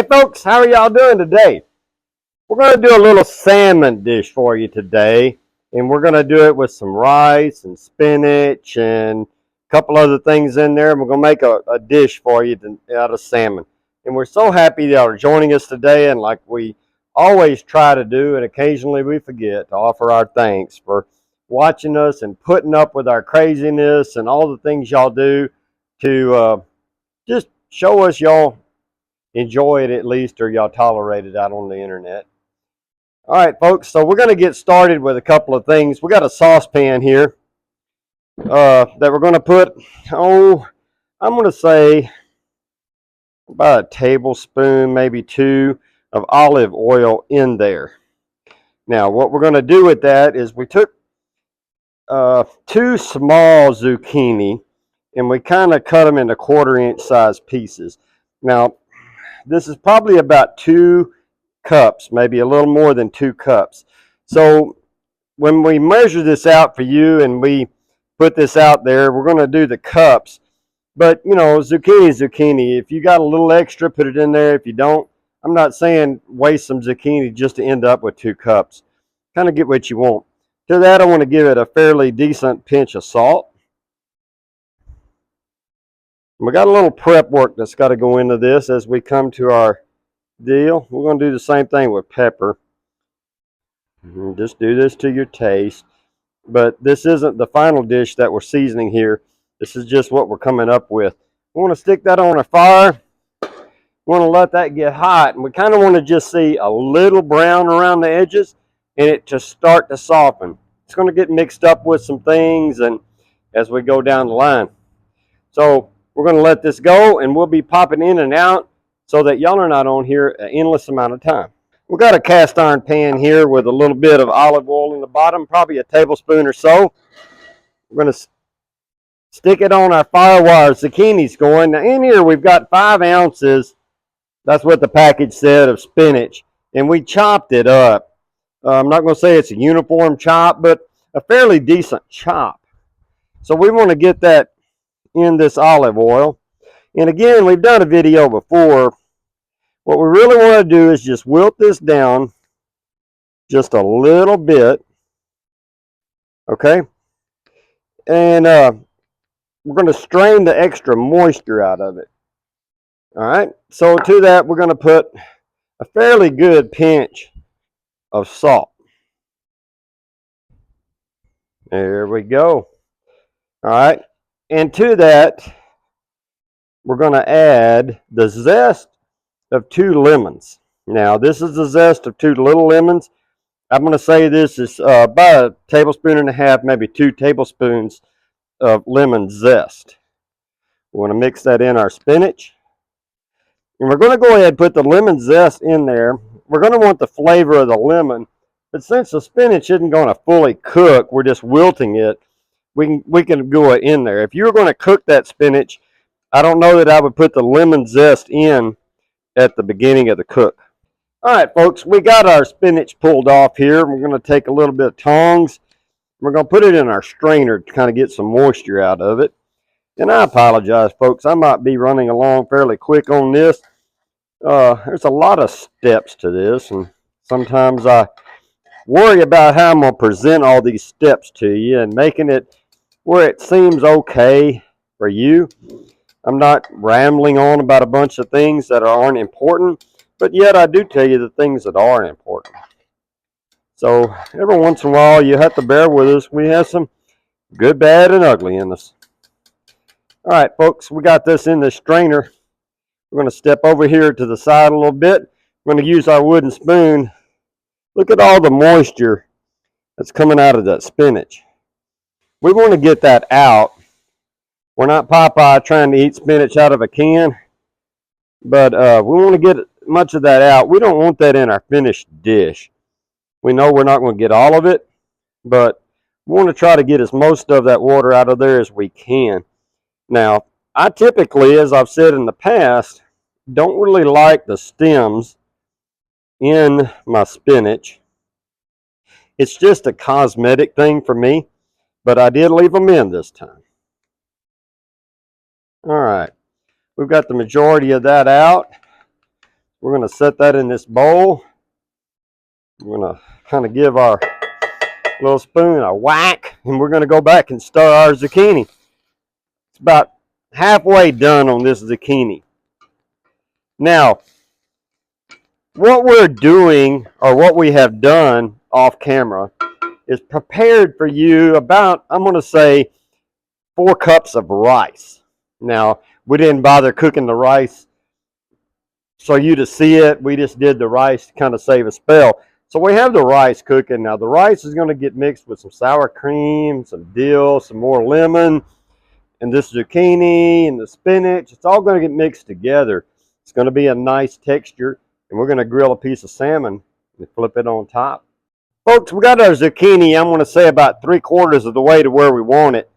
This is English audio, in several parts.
Hey folks, how are y'all doing today? We're going to do a little salmon dish for you today, and we're going to do it with some rice and spinach and a couple other things in there. We're going to make a dish for you out of salmon. And we're so happy y'all are joining us today, and like we always try to do, and occasionally we forget to offer our thanks for watching us and putting up with our craziness and all the things y'all do to just show us y'all enjoy it at least, or y'all tolerate it out on the internet. All right, folks, so we're going to get started with a couple of things. We got a saucepan here that we're going to put, I'm going to say about a tablespoon, maybe two, of olive oil in there. Now, what we're going to do with that is we took two small zucchini and we kind of cut them into 1/4-inch size pieces. Now, this is probably about 2 cups, maybe a little more than 2 cups. So when we measure this out for you and we put this out there, we're going to do the cups. But, you know, zucchini. If you got a little extra, put it in there. If you don't, I'm not saying waste some zucchini just to end up with 2 cups. Kind of get what you want. To that, I want to give it a fairly decent pinch of salt. We got a little prep work that's got to go into this as we come to our dill. We're going to do the same thing with pepper. Just do this to your taste. But this isn't the final dish that we're seasoning here. This is just what we're coming up with. We want to stick that on a fire. We want to let that get hot. And we kind of want to just see a little brown around the edges and it to start to soften. It's going to get mixed up with some things and as we go down the line. So we're going to let this go, and we'll be popping in and out so that y'all are not on here an endless amount of time. We've got a cast iron pan here with a little bit of olive oil in the bottom, probably a tablespoon or so. We're going to stick it on our firewire zucchini's going. Now in here we've got 5 ounces, that's what the package said, of spinach, and we chopped it up. I'm not going to say it's a uniform chop, but a fairly decent chop. So we want to get that in this olive oil. And again, we've done a video before. What we really want to do is just wilt this down just a little bit. Okay? And we're going to strain the extra moisture out of it. All right? So to that, we're going to put a fairly good pinch of salt. There we go. All right? And to that, we're going to add the zest of 2 lemons. Now, this is the zest of 2 little lemons. I'm going to say this is about a tablespoon and a half, maybe 2 tablespoons of lemon zest. We want to mix that in our spinach. And we're going to go ahead and put the lemon zest in there. We're going to want the flavor of the lemon. But since the spinach isn't going to fully cook, we're just wilting it, we can go in there. If you were going to cook that spinach, I don't know that I would put the lemon zest in at the beginning of the cook. All right, folks, we got our spinach pulled off here. We're going to take a little bit of tongs. We're going to put it in our strainer to kind of get some moisture out of it. And I apologize, folks. I might be running along fairly quick on this. There's a lot of steps to this, and sometimes I worry about how I'm going to present all these steps to you and making it where it seems okay for you. I'm not rambling on about a bunch of things that aren't important, but yet I do tell you the things that are important. So every once in a while you have to bear with us. We have some good, bad, and ugly in us. All right, folks, we got this in the strainer. We're going to step over here to the side a little bit. We're going to use our wooden spoon. Look at all the moisture that's coming out of that spinach. We want to get that out. We're not Popeye trying to eat spinach out of a can, but we want to get much of that out. We don't want that in our finished dish. We know we're not going to get all of it, but we want to try to get as most of that water out of there as we can. Now, I typically, as I've said in the past, don't really like the stems in my spinach. It's just a cosmetic thing for me, but I did leave them in this time. All right, we've got the majority of that out. We're going to set that in this bowl. We're going to kind of give our little spoon a whack, and we're going to go back and stir our zucchini. It's about halfway done on this zucchini. Now, what we're doing, or what we have done off camera, is prepared for you about, I'm going to say, 4 cups of rice. Now, we didn't bother cooking the rice so you to see it. We just did the rice to kind of save a spell. So we have the rice cooking. Now the rice is going to get mixed with some sour cream, some dill, some more lemon, and this zucchini and the spinach. It's all going to get mixed together. It's going to be a nice texture, and we're going to grill a piece of salmon and flip it on top. Folks, we got our zucchini, I'm going to say about 3/4 of the way to where we want it.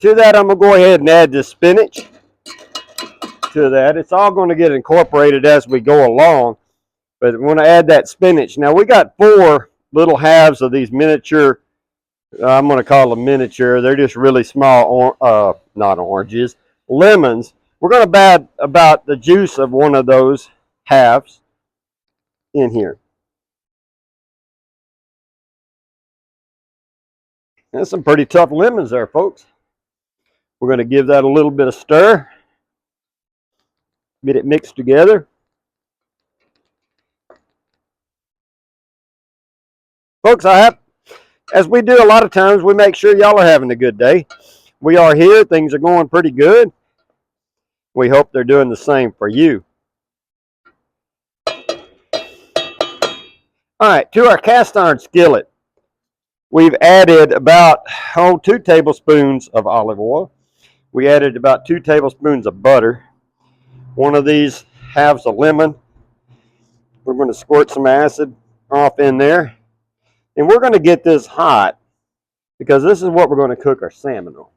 To that, I'm going to go ahead and add this spinach to that. It's all going to get incorporated as we go along. But we want to add that spinach. Now we got 4 little halves of these miniature, I'm going to call them miniature. They're just really small, not oranges, lemons. We're going to add about the juice of one of those halves in here. That's some pretty tough lemons there, folks. We're going to give that a little bit of stir. Get it mixed together. Folks, as we do a lot of times, we make sure y'all are having a good day. We are here. Things are going pretty good. We hope they're doing the same for you. All right, to our cast iron skillet, we've added about 2 tablespoons of olive oil. We added about 2 tablespoons of butter. One of these halves of lemon. We're going to squirt some acid off in there. And we're going to get this hot because this is what we're going to cook our salmon on.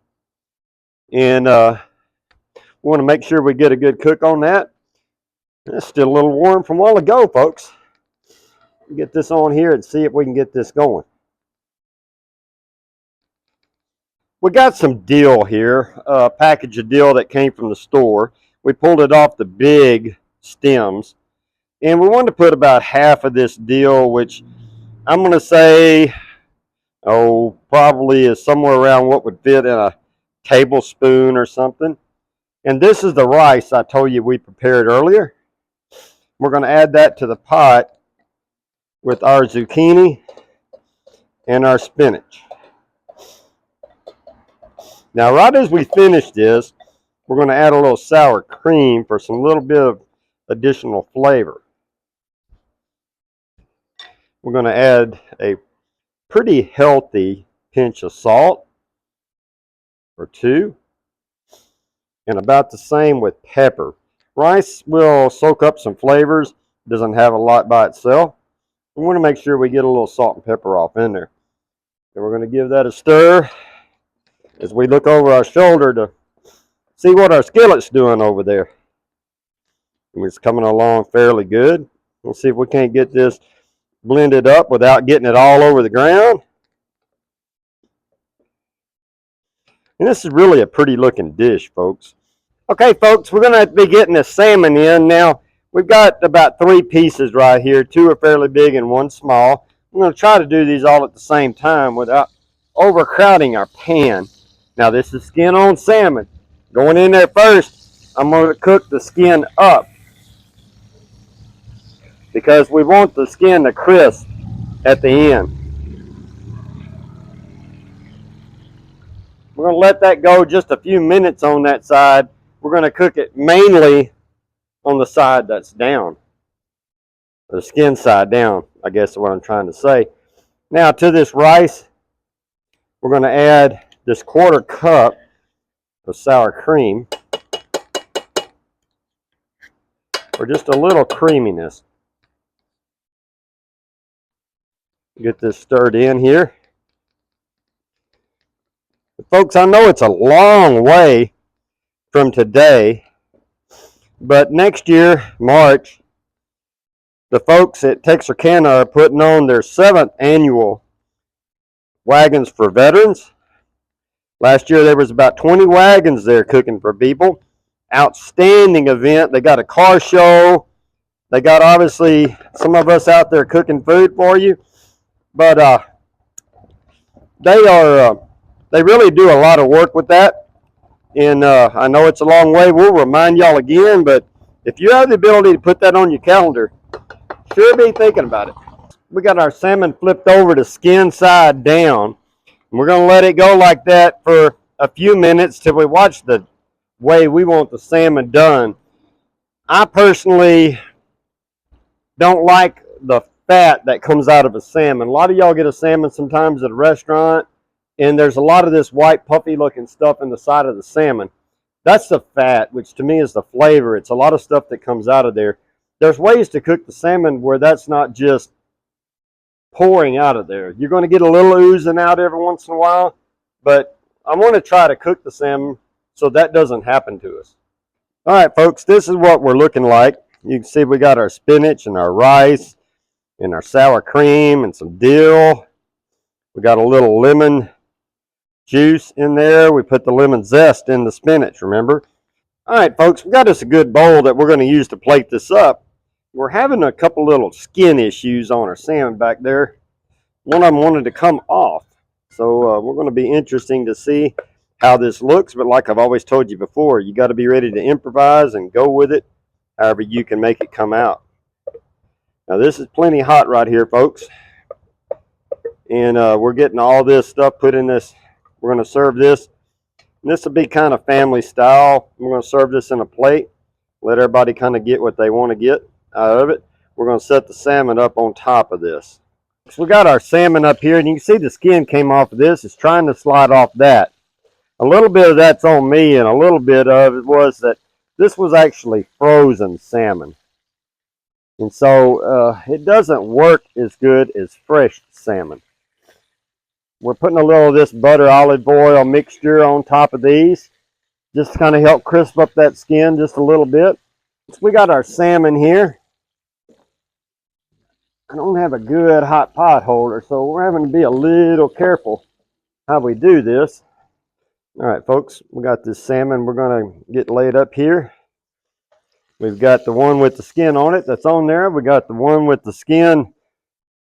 And we want to make sure we get a good cook on that. It's still a little warm from a while ago, folks. Get this on here and see if we can get this going. We got some dill here, a package of dill that came from the store. We pulled it off the big stems. And we wanted to put about half of this dill, which I'm going to say, probably is somewhere around what would fit in a tablespoon or something. And this is the rice I told you we prepared earlier. We're going to add that to the pot with our zucchini and our spinach. Now, right as we finish this, we're going to add a little sour cream for some little bit of additional flavor. We're going to add a pretty healthy pinch of salt, or 2, and about the same with pepper. Rice will soak up some flavors. It doesn't have a lot by itself. We want to make sure we get a little salt and pepper off in there. And we're going to give that a stir as we look over our shoulder to see what our skillet's doing over there. And it's coming along fairly good. We'll see if we can't get this blended up without getting it all over the ground. And this is really a pretty looking dish, folks. Okay, folks, we're going to be getting the salmon in. Now, we've got about 3 pieces right here. 2 are fairly big and 1 small. I'm going to try to do these all at the same time without overcrowding our pan. Now, this is skin on salmon. Going in there first, I'm going to cook the skin up because we want the skin to crisp at the end. We're going to let that go just a few minutes on that side. We're going to cook it mainly on the side that's down. The skin side down, I guess is what I'm trying to say. Now to this rice, we're going to add this 1/4 cup of sour cream for just a little creaminess. Get this stirred in here. Folks, I know it's a long way from today, but next year, March, the folks at Texarkana are putting on their 7th annual Wagons for Veterans. Last year there was about 20 wagons there cooking for people. Outstanding event. They got a car show. They got obviously some of us out there cooking food for you, but they really do a lot of work with that. And I know it's a long way. We'll remind y'all again, but if you have the ability to put that on your calendar, sure be thinking about it. We got our salmon flipped over to skin side down. We're going to let it go like that for a few minutes till we watch the way we want the salmon done. I personally don't like the fat that comes out of a salmon. A lot of y'all get a salmon sometimes at a restaurant, and there's a lot of this white puffy looking stuff in the side of the salmon. That's the fat, which to me is the flavor. It's a lot of stuff that comes out of there. There's ways to cook the salmon where that's not just pouring out of there. You're going to get a little oozing out every once in a while, but I want to try to cook the salmon so that doesn't happen to us. All right, folks, this is what we're looking like. You can see we got our spinach and our rice and our sour cream and some dill. We got a little lemon juice in there. We put the lemon zest in the spinach, remember? All right, folks, we got us a good bowl that we're going to use to plate this up. We're having a couple little skin issues on our salmon back there. One of them wanted to come off. So we're going to be interesting to see how this looks. But like I've always told you before, you got to be ready to improvise and go with it however you can make it come out. Now this is plenty hot right here, folks. And we're getting all this stuff put in this. We're going to serve this. And this will be kind of family style. We're going to serve this in a plate. Let everybody kind of get what they want to get out of it. We're going to set the salmon up on top of this. So we got our salmon up here, and you can see the skin came off of this. It's trying to slide off that. A little bit of that's on me, and a little bit of it was that this was actually frozen salmon. And so it doesn't work as good as fresh salmon. We're putting a little of this butter olive oil mixture on top of these, just to kind of help crisp up that skin just a little bit. So we got our salmon here. I don't have a good hot pot holder, so we're having to be a little careful how we do this. All right, folks, we got this salmon we're going to get laid up here. We've got the one with the skin on it that's on there. We got the one with the skin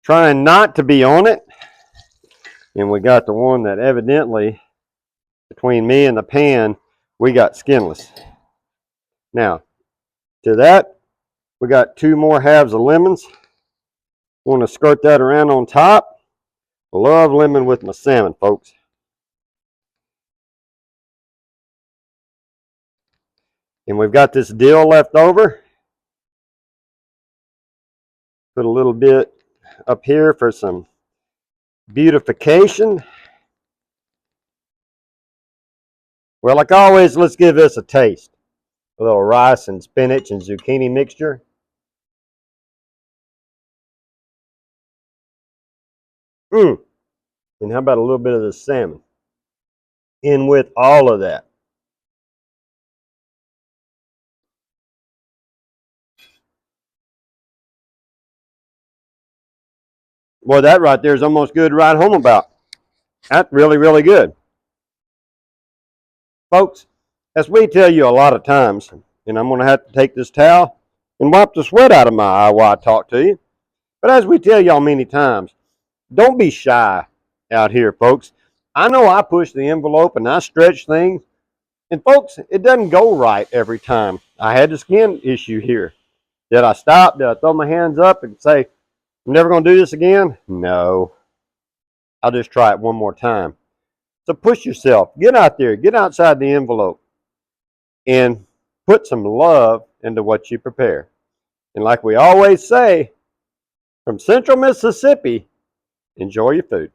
trying not to be on it. And we got the one that evidently, between me and the pan, we got skinless. Now, to that, we got 2 more halves of lemons. Want to skirt that around on top. I love lemon with my salmon, folks. And we've got this dill left over. Put a little bit up here for some beautification. Well, like always, let's give this a taste. A little rice and spinach and zucchini mixture. And how about a little bit of the salmon in with all of that? Well, that right there is almost good to ride home about. That's really, really good. Folks, as we tell you a lot of times, and I'm going to have to take this towel and wipe the sweat out of my eye while I talk to you. But as we tell y'all many times, don't be shy out here, folks. I know I push the envelope and I stretch things. And folks, it doesn't go right every time. I had the skin issue here. Did I stop? Did I throw my hands up and say, I'm never going to do this again? No. I'll just try it one more time. So push yourself. Get out there. Get outside the envelope. And put some love into what you prepare. And like we always say, from Central Mississippi, enjoy your food.